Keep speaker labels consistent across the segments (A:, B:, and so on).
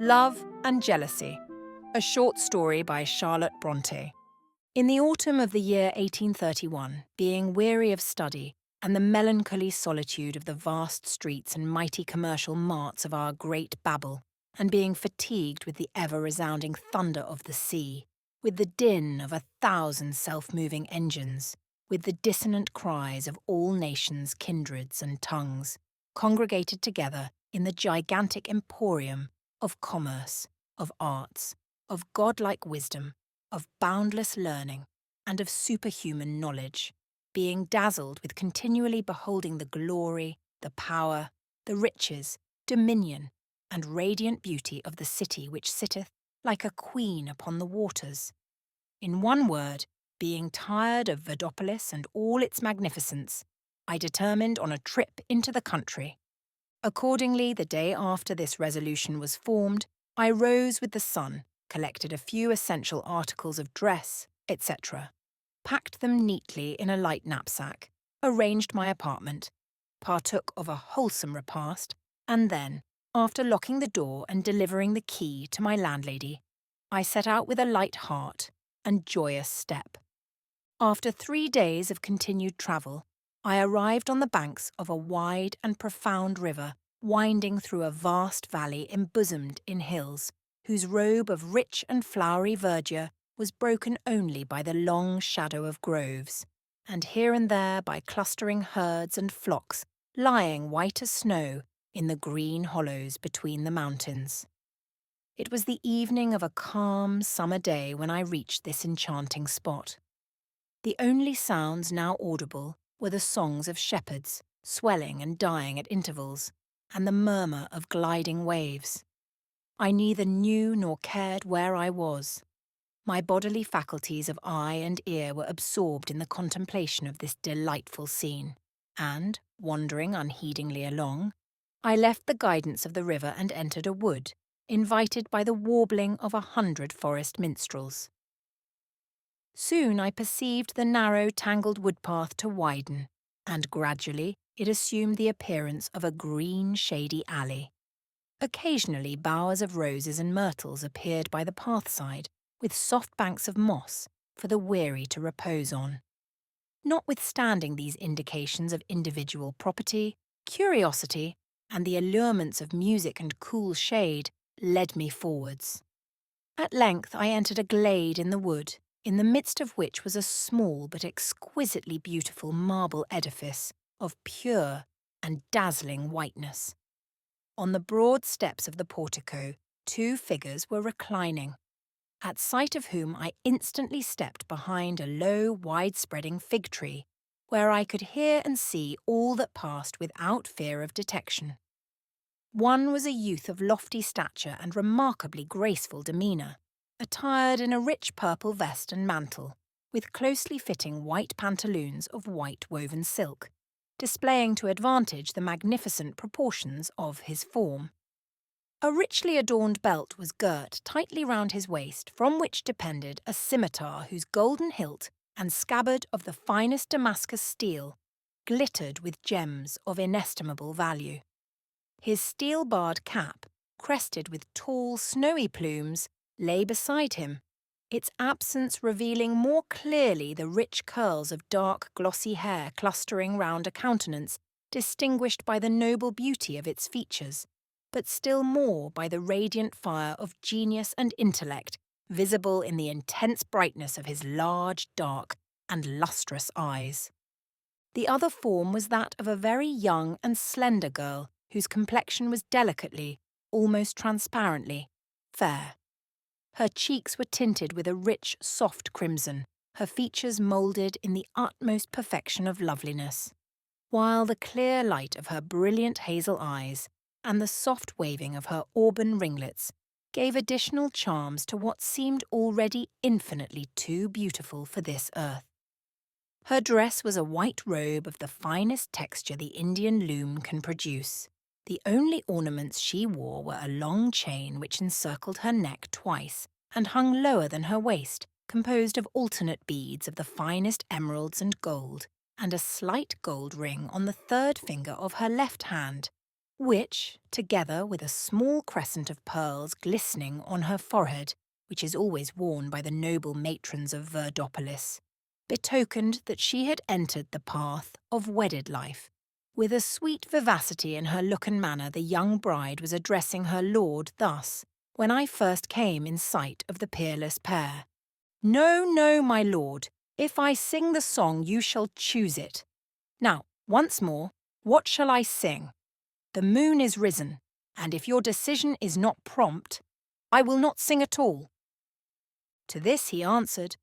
A: Love and Jealousy, a short story by Charlotte Bronte. In the autumn of the year 1831, being weary of study and the melancholy solitude of the vast streets and mighty commercial marts of our great Babel, and being fatigued with the ever-resounding thunder of the sea, with the din of 1,000 self-moving engines, with the dissonant cries of all nations, kindreds, and tongues, congregated together in the gigantic emporium of commerce, of arts, of godlike wisdom, of boundless learning, and of superhuman knowledge, being dazzled with continually beholding the glory, the power, the riches, dominion, and radiant beauty of the city which sitteth like a queen upon the waters. In one word, being tired of Verdopolis and all its magnificence, I determined on a trip into the country. Accordingly, the day after this resolution was formed, I rose with the sun, collected a few essential articles of dress, etc., packed them neatly in a light knapsack, arranged my apartment, partook of a wholesome repast, and then, after locking the door and delivering the key to my landlady, I set out with a light heart and joyous step. After 3 days of continued travel, I arrived on the banks of a wide and profound river winding through a vast valley embosomed in hills, whose robe of rich and flowery verdure was broken only by the long shadow of groves, and here and there by clustering herds and flocks lying white as snow in the green hollows between the mountains. It was the evening of a calm summer day when I reached this enchanting spot. The only sounds now audible were the songs of shepherds, swelling and dying at intervals, and the murmur of gliding waves. I neither knew nor cared where I was. My bodily faculties of eye and ear were absorbed in the contemplation of this delightful scene, and, wandering unheedingly along, I left the guidance of the river and entered a wood, invited by the warbling of 100 forest minstrels. Soon I perceived the narrow, tangled woodpath to widen, and gradually it assumed the appearance of a green, shady alley. Occasionally bowers of roses and myrtles appeared by the pathside, with soft banks of moss for the weary to repose on. Notwithstanding these indications of individual property, curiosity, and the allurements of music and cool shade led me forwards. At length I entered a glade in the wood, in the midst of which was a small but exquisitely beautiful marble edifice of pure and dazzling whiteness. On the broad steps of the portico, 2 figures were reclining, at sight of whom I instantly stepped behind a low, wide-spreading fig tree, where I could hear and see all that passed without fear of detection. One was a youth of lofty stature and remarkably graceful demeanour, attired in a rich purple vest and mantle, with closely fitting white pantaloons of white woven silk, displaying to advantage the magnificent proportions of his form. A richly adorned belt was girt tightly round his waist, from which depended a scimitar whose golden hilt and scabbard of the finest Damascus steel glittered with gems of inestimable value. His steel-barred cap, crested with tall, snowy plumes, lay beside him, its absence revealing more clearly the rich curls of dark, glossy hair clustering round a countenance distinguished by the noble beauty of its features, but still more by the radiant fire of genius and intellect visible in the intense brightness of his large, dark, and lustrous eyes. The other form was that of a very young and slender girl, whose complexion was delicately, almost transparently, fair. Her cheeks were tinted with a rich, soft crimson, her features moulded in the utmost perfection of loveliness, while the clear light of her brilliant hazel eyes and the soft waving of her auburn ringlets gave additional charms to what seemed already infinitely too beautiful for this earth. Her dress was a white robe of the finest texture the Indian loom can produce. The only ornaments she wore were a long chain which encircled her neck twice and hung lower than her waist, composed of alternate beads of the finest emeralds and gold, and a slight gold ring on the 3rd finger of her left hand, which, together with a small crescent of pearls glistening on her forehead, which is always worn by the noble matrons of Verdopolis, betokened that she had entered the path of wedded life. With a sweet vivacity in her look and manner, the young bride was addressing her lord thus, when I first came in sight of the peerless pair. "No, no, my lord, if I sing the song you shall choose it. Now, once more, what shall I sing? The moon is risen, and if your decision is not prompt, I will not sing at all." To this he answered,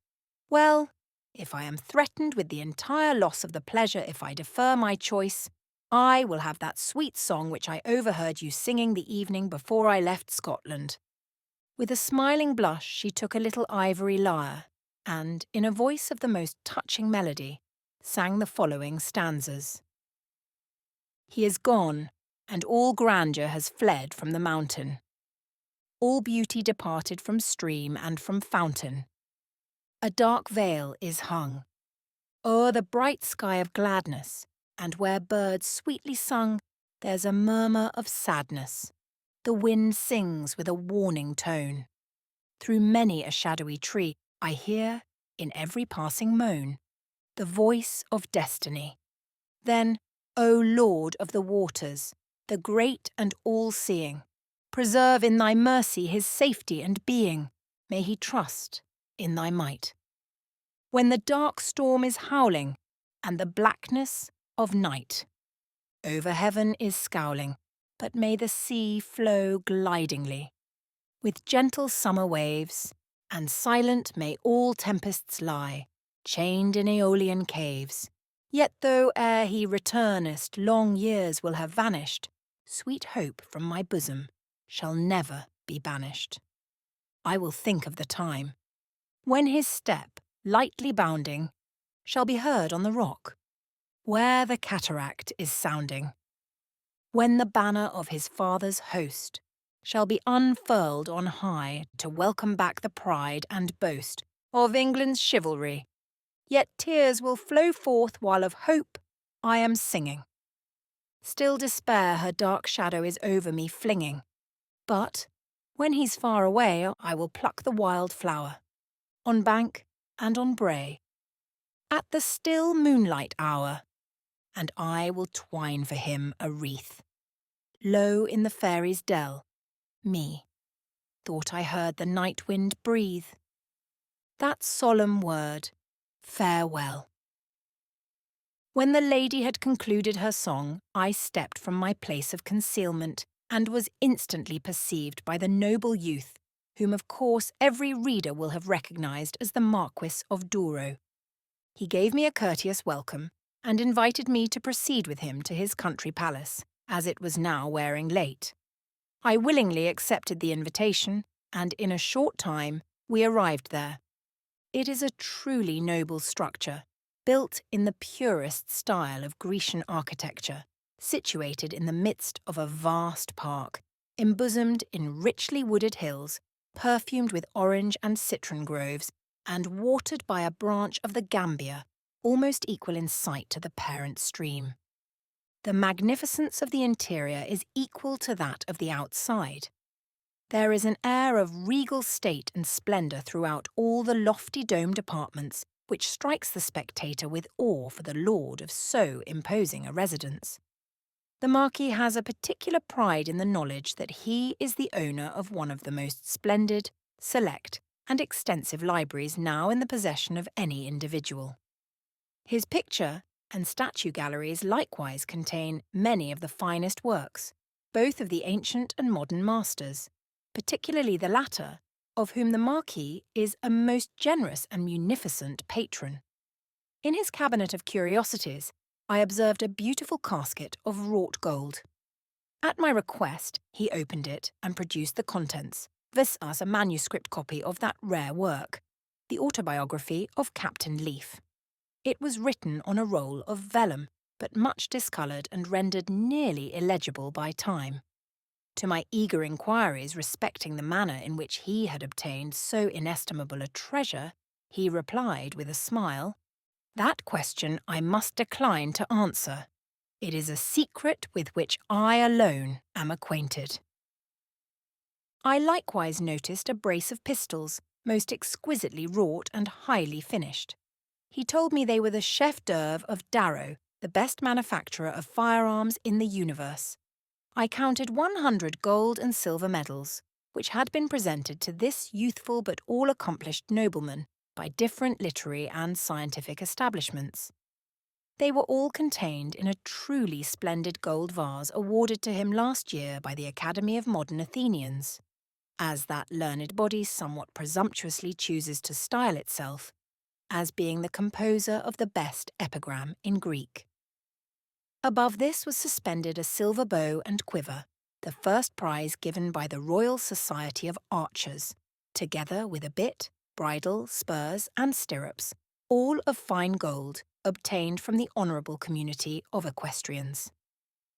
A: "Well, if I am threatened with the entire loss of the pleasure if I defer my choice, I will have that sweet song which I overheard you singing the evening before I left Scotland." With a smiling blush she took a little ivory lyre, and, in a voice of the most touching melody, sang the following stanzas. "He is gone, and all grandeur has fled from the mountain. All beauty departed from stream and from fountain. A dark veil is hung o'er the bright sky of gladness, and where birds sweetly sung, there's a murmur of sadness. The wind sings with a warning tone. Through many a shadowy tree I hear, in every passing moan, the voice of destiny. Then, O Lord of the waters, the great and all-seeing, preserve in thy mercy his safety and being. May he trust in thy might. When the dark storm is howling, and the blackness of night over heaven is scowling, but may the sea flow glidingly, with gentle summer waves, and silent may all tempests lie, chained in Aeolian caves. Yet though ere he returnest long years will have vanished, sweet hope from my bosom shall never be banished. I will think of the time when his step, lightly bounding, shall be heard on the rock, where the cataract is sounding, when the banner of his father's host shall be unfurled on high to welcome back the pride and boast of England's chivalry. Yet tears will flow forth while of hope I am singing. Still despair her dark shadow is over me flinging, but when he's far away I will pluck the wild flower, on bank and on brae, at the still moonlight hour, and I will twine for him a wreath. Low in the fairies' dell, me thought I heard the night wind breathe that solemn word, farewell. When the lady had concluded her song, I stepped from my place of concealment and was instantly perceived by the noble youth, whom of course every reader will have recognised as the Marquis of Douro. He gave me a courteous welcome and invited me to proceed with him to his country palace, as it was now wearing late. I willingly accepted the invitation, and in a short time we arrived there. It is a truly noble structure, built in the purest style of Grecian architecture, situated in the midst of a vast park, embosomed in richly wooded hills, perfumed with orange and citron groves, and watered by a branch of the Gambia, almost equal in sight to the parent stream. The magnificence of the interior is equal to that of the outside. There is an air of regal state and splendour throughout all the lofty domed apartments, which strikes the spectator with awe for the lord of so imposing a residence. The Marquis has a particular pride in the knowledge that he is the owner of one of the most splendid, select, and extensive libraries now in the possession of any individual. His picture and statue galleries likewise contain many of the finest works, both of the ancient and modern masters, particularly the latter, of whom the Marquis is a most generous and munificent patron. In his cabinet of curiosities, I observed a beautiful casket of wrought gold. At my request, he opened it and produced the contents, viz. A manuscript copy of that rare work, the autobiography of Captain Leaf. It was written on a roll of vellum, but much discoloured and rendered nearly illegible by time. To my eager inquiries respecting the manner in which he had obtained so inestimable a treasure, he replied with a smile, "That question I must decline to answer. It is a secret with which I alone am acquainted. I likewise noticed a brace of pistols, most exquisitely wrought and highly finished. He told me they were the chef d'oeuvre of Darrow, the best manufacturer of firearms in the universe. I counted 100 gold and silver medals, which had been presented to this youthful but all-accomplished nobleman by different literary and scientific establishments. They were all contained in a truly splendid gold vase awarded to him last year by the Academy of Modern Athenians, as that learned body somewhat presumptuously chooses to style itself, as being the composer of the best epigram in Greek. Above this was suspended a silver bow and quiver, the first prize given by the Royal Society of Archers, together with a bit, bridle, spurs, and stirrups, all of fine gold, obtained from the honourable community of equestrians.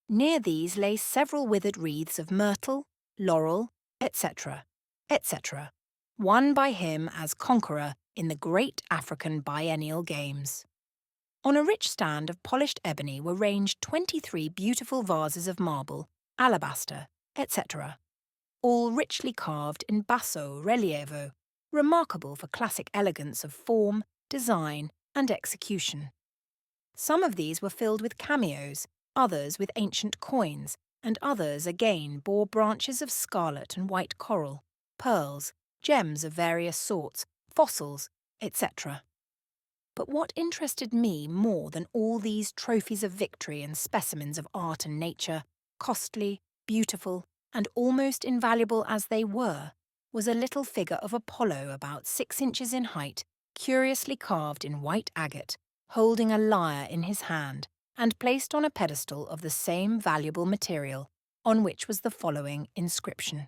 A: Near these lay several withered wreaths of myrtle, laurel, etc., etc., won by him as conqueror in the great African biennial games. On a rich stand of polished ebony were ranged 23 beautiful vases of marble, alabaster, etc., all richly carved in basso relievo, remarkable for classic elegance of form, design, and execution. Some of these were filled with cameos, others with ancient coins, and others again bore branches of scarlet and white coral, pearls, gems of various sorts, fossils, etc. But what interested me more than all these trophies of victory and specimens of art and nature, costly, beautiful, and almost invaluable as they were, was a little figure of Apollo about 6 inches in height, curiously carved in white agate, holding a lyre in his hand, and placed on a pedestal of the same valuable material, on which was the following inscription.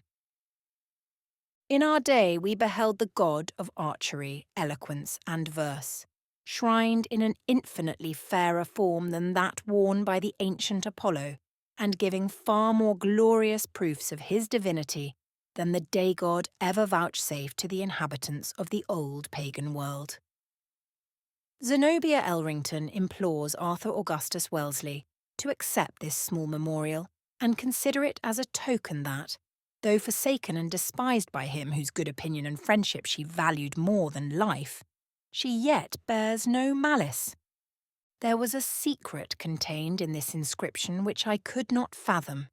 A: In our day we beheld the god of archery, eloquence, and verse, shrined in an infinitely fairer form than that worn by the ancient Apollo, and giving far more glorious proofs of his divinity than the day-god ever vouchsafed to the inhabitants of the old pagan world. Zenobia Elrington implores Arthur Augustus Wellesley to accept this small memorial and consider it as a token that, though forsaken and despised by him whose good opinion and friendship she valued more than life, she yet bears no malice. There was a secret contained in this inscription which I could not fathom.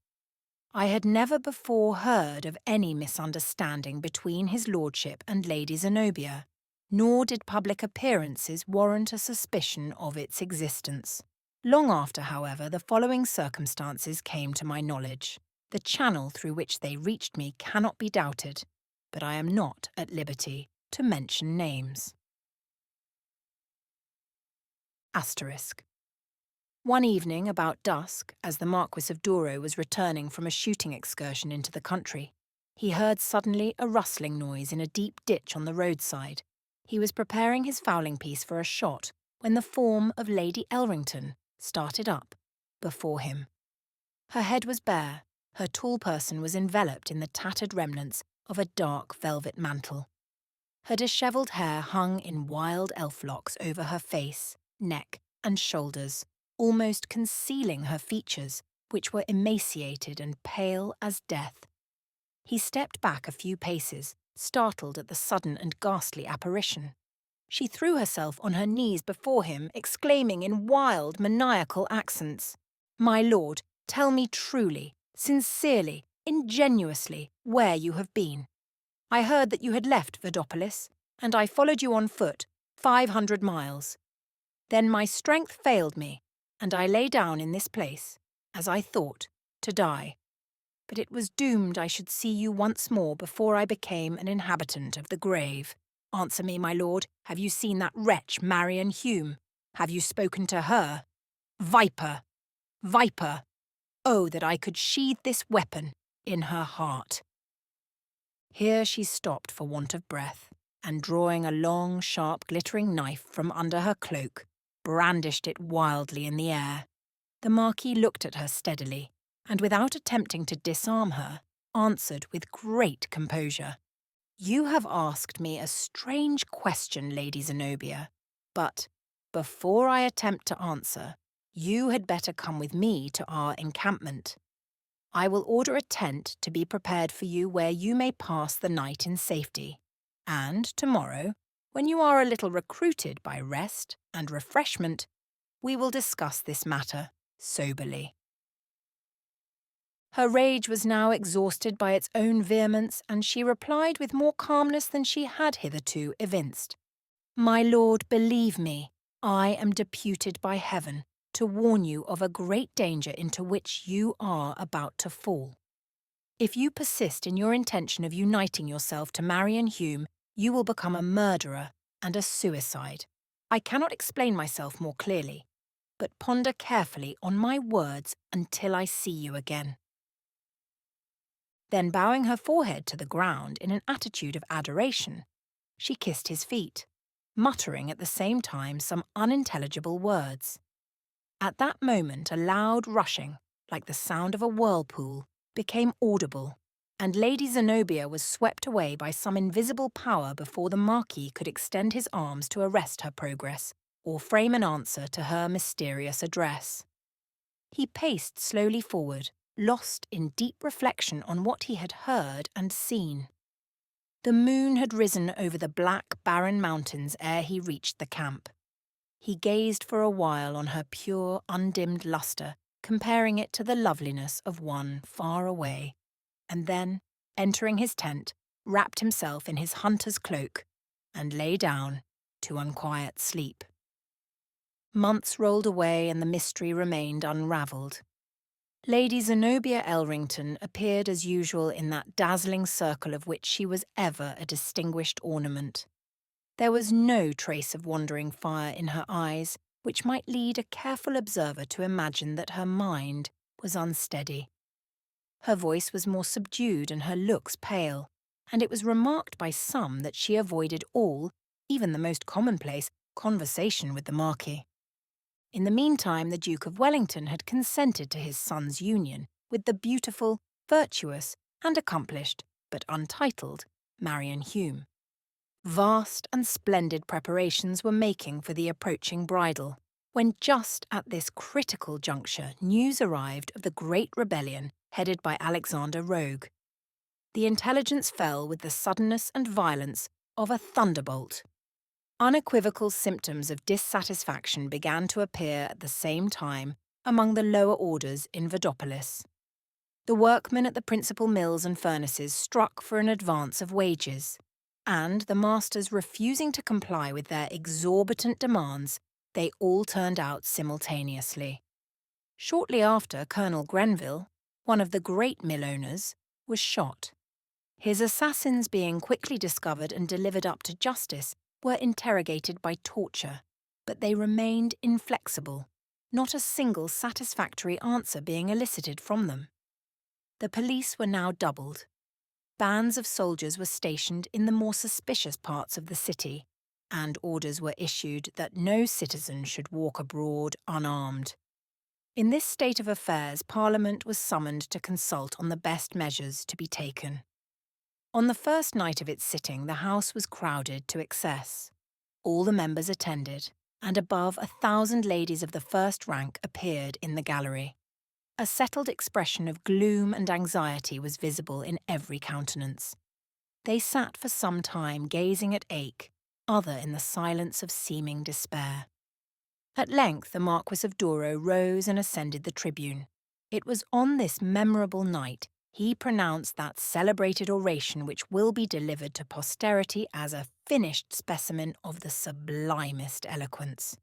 A: I had never before heard of any misunderstanding between his lordship and Lady Zenobia, nor did public appearances warrant a suspicion of its existence. Long after, however, the following circumstances came to my knowledge. The channel through which they reached me cannot be doubted, but I am not at liberty to mention names. Asterisk. One evening about dusk, as the Marquis of Douro was returning from a shooting excursion into the country, he heard suddenly a rustling noise in a deep ditch on the roadside. He was preparing his fowling piece for a shot when the form of Lady Elrington started up before him. Her head was bare, her tall person was enveloped in the tattered remnants of a dark velvet mantle. Her dishevelled hair hung in wild elf locks over her face, neck, and shoulders, almost concealing her features, which were emaciated and pale as death. He stepped back a few paces, startled at the sudden and ghastly apparition. She threw herself on her knees before him, exclaiming in wild, maniacal accents, "My lord, tell me truly, sincerely, ingenuously, where you have been. I heard that you had left Verdopolis, and I followed you on foot, 500 miles. Then my strength failed me, and I lay down in this place, as I thought, to die. But it was doomed I should see you once more before I became an inhabitant of the grave. Answer me, my lord, have you seen that wretch Marian Hume? Have you spoken to her? Viper! Viper! Oh, that I could sheathe this weapon in her heart." Here she stopped for want of breath, and drawing a long, sharp, glittering knife from under her cloak, brandished it wildly in the air. The Marquis looked at her steadily, and without attempting to disarm her, answered with great composure, "You have asked me a strange question, Lady Zenobia, but, before I attempt to answer, You had better come with me to our encampment. I will order a tent to be prepared for you where you may pass the night in safety. And tomorrow, when you are a little recruited by rest and refreshment, we will discuss this matter soberly. Her rage was now exhausted by its own vehemence, and she replied with more calmness than she had hitherto evinced. My lord, believe me, I am deputed by heaven to warn you of a great danger into which you are about to fall. If you persist in your intention of uniting yourself to Marian Hume, you will become a murderer and a suicide. I cannot explain myself more clearly, but ponder carefully on my words until I see you again. Then, bowing her forehead to the ground in an attitude of adoration, she kissed his feet, muttering at the same time some unintelligible words. At that moment a loud rushing, like the sound of a whirlpool, became audible, and Lady Zenobia was swept away by some invisible power before the Marquis could extend his arms to arrest her progress, or frame an answer to her mysterious address. He paced slowly forward, lost in deep reflection on what he had heard and seen. The moon had risen over the black, barren mountains ere he reached the camp. He gazed for a while on her pure, undimmed lustre, comparing it to the loveliness of one far away, and then, entering his tent, wrapped himself in his hunter's cloak and lay down to unquiet sleep. Months rolled away and the mystery remained unravelled. Lady Zenobia Elrington appeared as usual in that dazzling circle of which she was ever a distinguished ornament. There was no trace of wandering fire in her eyes, which might lead a careful observer to imagine that her mind was unsteady. Her voice was more subdued and her looks pale, and it was remarked by some that she avoided all, even the most commonplace, conversation with the Marquis. In the meantime, the Duke of Wellington had consented to his son's union with the beautiful, virtuous, and accomplished, but untitled, Marian Hume. Vast and splendid preparations were making for the approaching bridal, when just at this critical juncture news arrived of the great rebellion headed by Alexander Rogue. The intelligence fell with the suddenness and violence of a thunderbolt. Unequivocal symptoms of dissatisfaction began to appear at the same time among the lower orders in Vadopolis. The workmen at the principal mills and furnaces struck for an advance of wages, and the masters refusing to comply with their exorbitant demands, they all turned out simultaneously. Shortly after, Colonel Grenville, one of the great mill owners, was shot. His assassins being quickly discovered and delivered up to justice, were interrogated by torture, but they remained inflexible, not a single satisfactory answer being elicited from them. The police were now doubled. Bands of soldiers were stationed in the more suspicious parts of the city, and orders were issued that no citizen should walk abroad unarmed. In this state of affairs, Parliament was summoned to consult on the best measures to be taken. On the first night of its sitting, the House was crowded to excess. All the members attended, and above 1,000 ladies of the first rank appeared in the gallery. A settled expression of gloom and anxiety was visible in every countenance. They sat for some time gazing at ache, other in the silence of seeming despair. At length the Marquis of Douro rose and ascended the tribune. It was on this memorable night he pronounced that celebrated oration which will be delivered to posterity as a finished specimen of the sublimest eloquence.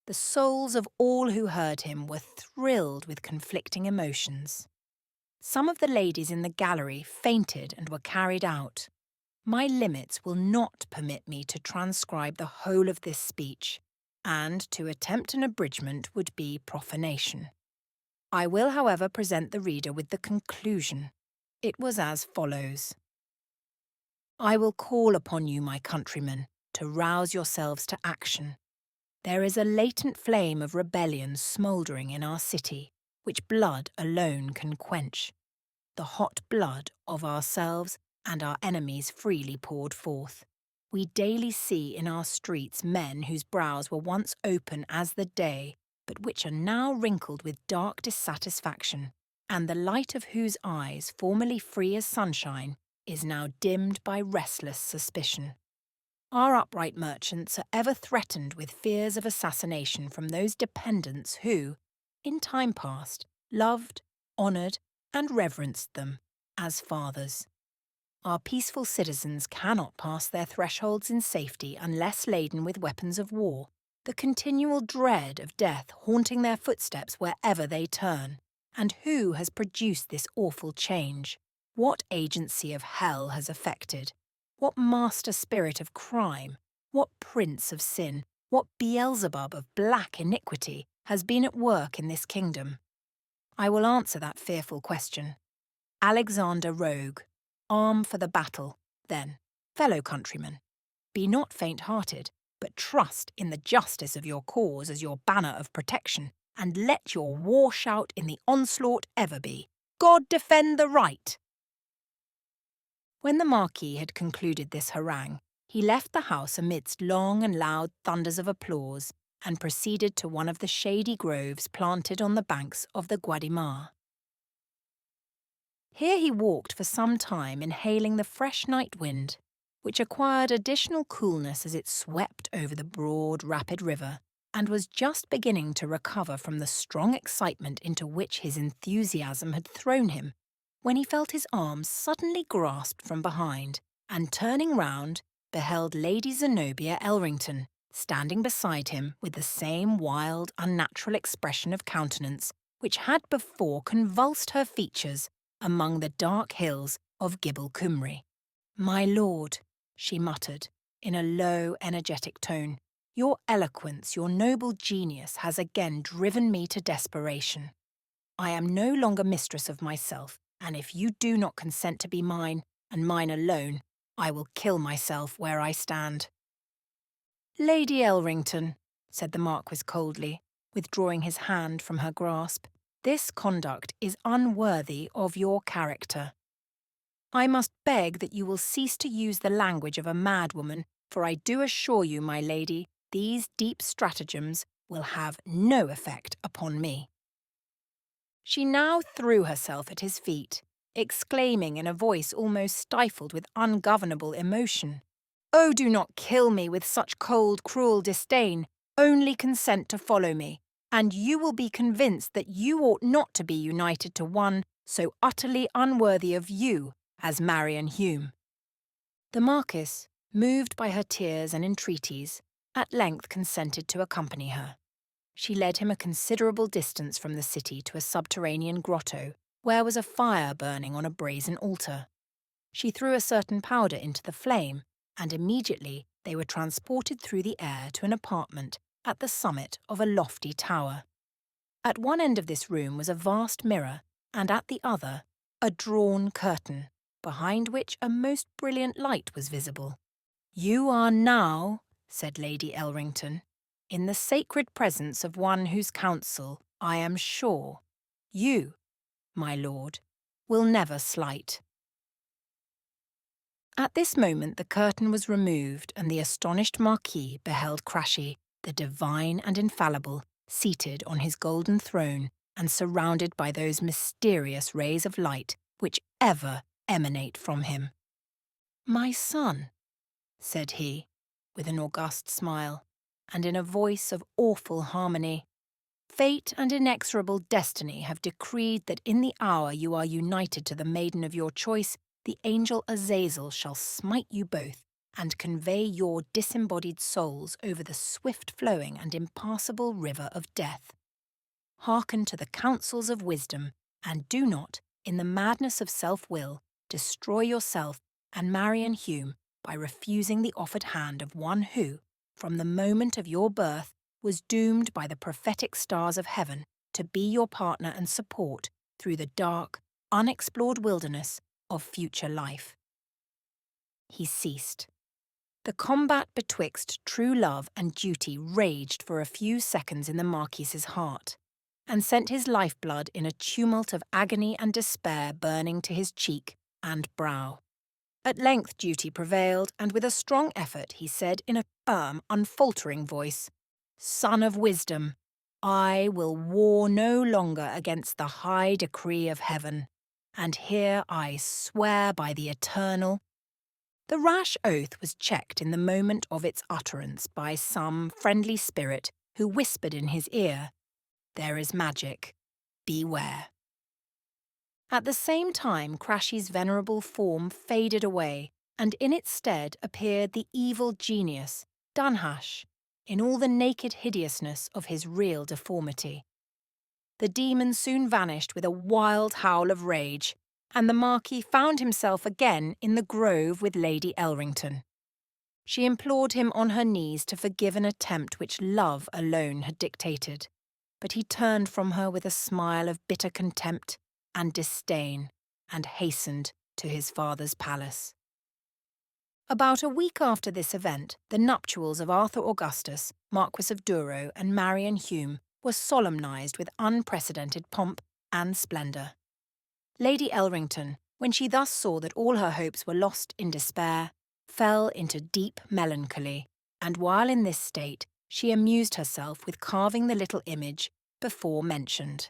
A: The souls of all who heard him were thrilled with conflicting emotions. Some of the ladies in the gallery fainted and were carried out. My limits will not permit me to transcribe the whole of this speech, and to attempt an abridgment would be profanation. I will, however, present the reader with the conclusion. It was as follows. I will call upon you, my countrymen, to rouse yourselves to action. There is a latent flame of rebellion smouldering in our city, which blood alone can quench. The hot blood of ourselves and our enemies freely poured forth. We daily see in our streets men whose brows were once open as the day, but which are now wrinkled with dark dissatisfaction, and the light of whose eyes, formerly free as sunshine, is now dimmed by restless suspicion. Our upright merchants are ever threatened with fears of assassination from those dependents who, in time past, loved, honoured, and reverenced them as fathers. Our peaceful citizens cannot pass their thresholds in safety unless laden with weapons of war, the continual dread of death haunting their footsteps wherever they turn. And who has produced this awful change? What agency of hell has effected? What master spirit of crime? What prince of sin? What Beelzebub of black iniquity has been at work in this kingdom? I will answer that fearful question. Alexander Rogue, arm for the battle, then, fellow countrymen. Be not faint-hearted, but trust in the justice of your cause as your banner of protection, and let your war shout in the onslaught ever be, God defend the right! When the Marquis had concluded this harangue, he left the house amidst long and loud thunders of applause, and proceeded to one of the shady groves planted on the banks of the Guadimar. Here he walked for some time, inhaling the fresh night wind, which acquired additional coolness as it swept over the broad, rapid river, and was just beginning to recover from the strong excitement into which his enthusiasm had thrown him, when he felt his arm suddenly grasped from behind, and turning round, beheld Lady Zenobia Elrington, standing beside him with the same wild, unnatural expression of countenance which had before convulsed her features among the dark hills of Gibel Cymru. "My lord," she muttered, in a low, energetic tone, "your eloquence, your noble genius has again driven me to desperation. I am no longer mistress of myself, and if you do not consent to be mine, and mine alone, I will kill myself where I stand." "Lady Elrington," said the Marquis coldly, withdrawing his hand from her grasp, "this conduct is unworthy of your character. I must beg that you will cease to use the language of a madwoman, for I do assure you, my lady, these deep stratagems will have no effect upon me." She now threw herself at his feet, exclaiming in a voice almost stifled with ungovernable emotion, "Oh, do not kill me with such cold, cruel disdain. Only consent to follow me, and you will be convinced that you ought not to be united to one so utterly unworthy of you as Marian Hume." The Marquis, moved by her tears and entreaties, at length consented to accompany her. She led him a considerable distance from the city to a subterranean grotto, where was a fire burning on a brazen altar. She threw a certain powder into the flame, and immediately they were transported through the air to an apartment at the summit of a lofty tower. At one end of this room was a vast mirror, and at the other a drawn curtain, behind which a most brilliant light was visible. "You are now," said Lady Elrington, "in the sacred presence of one whose counsel, I am sure, you, my lord, will never slight." At this moment the curtain was removed, and the astonished Marquis beheld Crashy, the divine and infallible, seated on his golden throne and surrounded by those mysterious rays of light which ever emanate from him. "My son," said he, with an august smile, and in a voice of awful harmony, "fate and inexorable destiny have decreed that in the hour you are united to the maiden of your choice, the angel Azazel shall smite you both and convey your disembodied souls over the swift-flowing and impassable river of death. Hearken to the counsels of wisdom, and do not, in the madness of self-will, destroy yourself and Marian Hume by refusing the offered hand of one who, from the moment of your birth, was doomed by the prophetic stars of heaven to be your partner and support through the dark, unexplored wilderness of future life." He ceased. The combat betwixt true love and duty raged for a few seconds in the Marquis's heart, and sent his lifeblood in a tumult of agony and despair burning to his cheek and brow. At length duty prevailed, and with a strong effort he said in a firm, unfaltering voice, "Son of wisdom, I will war no longer against the high decree of heaven, and here I swear by the eternal. The rash oath was checked in the moment of its utterance by some friendly spirit who whispered in his ear, "There is magic. Beware." At the same time, Crashy's venerable form faded away, and in its stead appeared the evil genius, Danhasch, in all the naked hideousness of his real deformity. The demon soon vanished with a wild howl of rage, and the Marquis found himself again in the grove with Lady Elrington. She implored him on her knees to forgive an attempt which love alone had dictated, but he turned from her with a smile of bitter contempt and disdain, and hastened to his father's palace. About a week after this event, the nuptials of Arthur Augustus, Marquis of Douro, and Marian Hume were solemnised with unprecedented pomp and splendour. Lady Elrington, when she thus saw that all her hopes were lost in despair, fell into deep melancholy, and while in this state she amused herself with carving the little image before mentioned.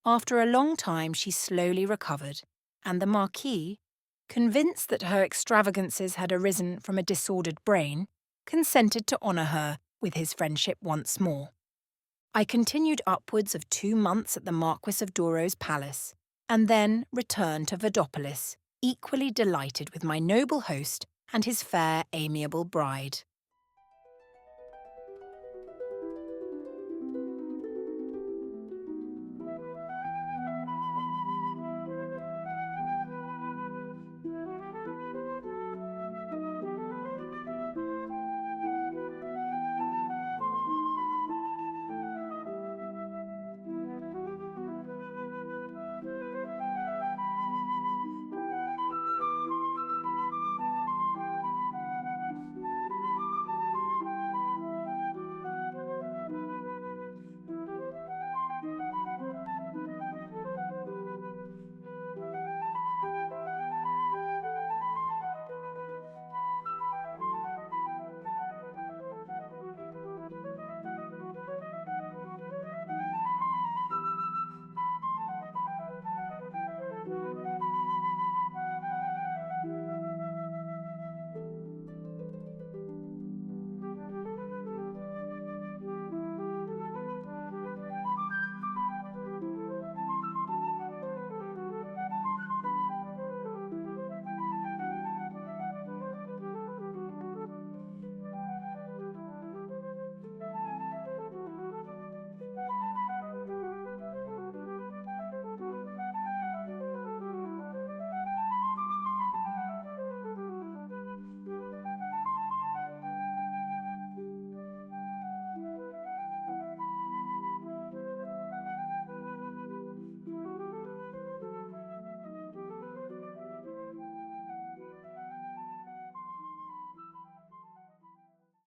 A: After a long time she slowly recovered, and the Marquis, convinced that her extravagances had arisen from a disordered brain, consented to honour her with his friendship once more. I continued upwards of 2 months at the Marquis of Douro's palace, and then returned to Verdopolis, equally delighted with my noble host and his fair, amiable bride.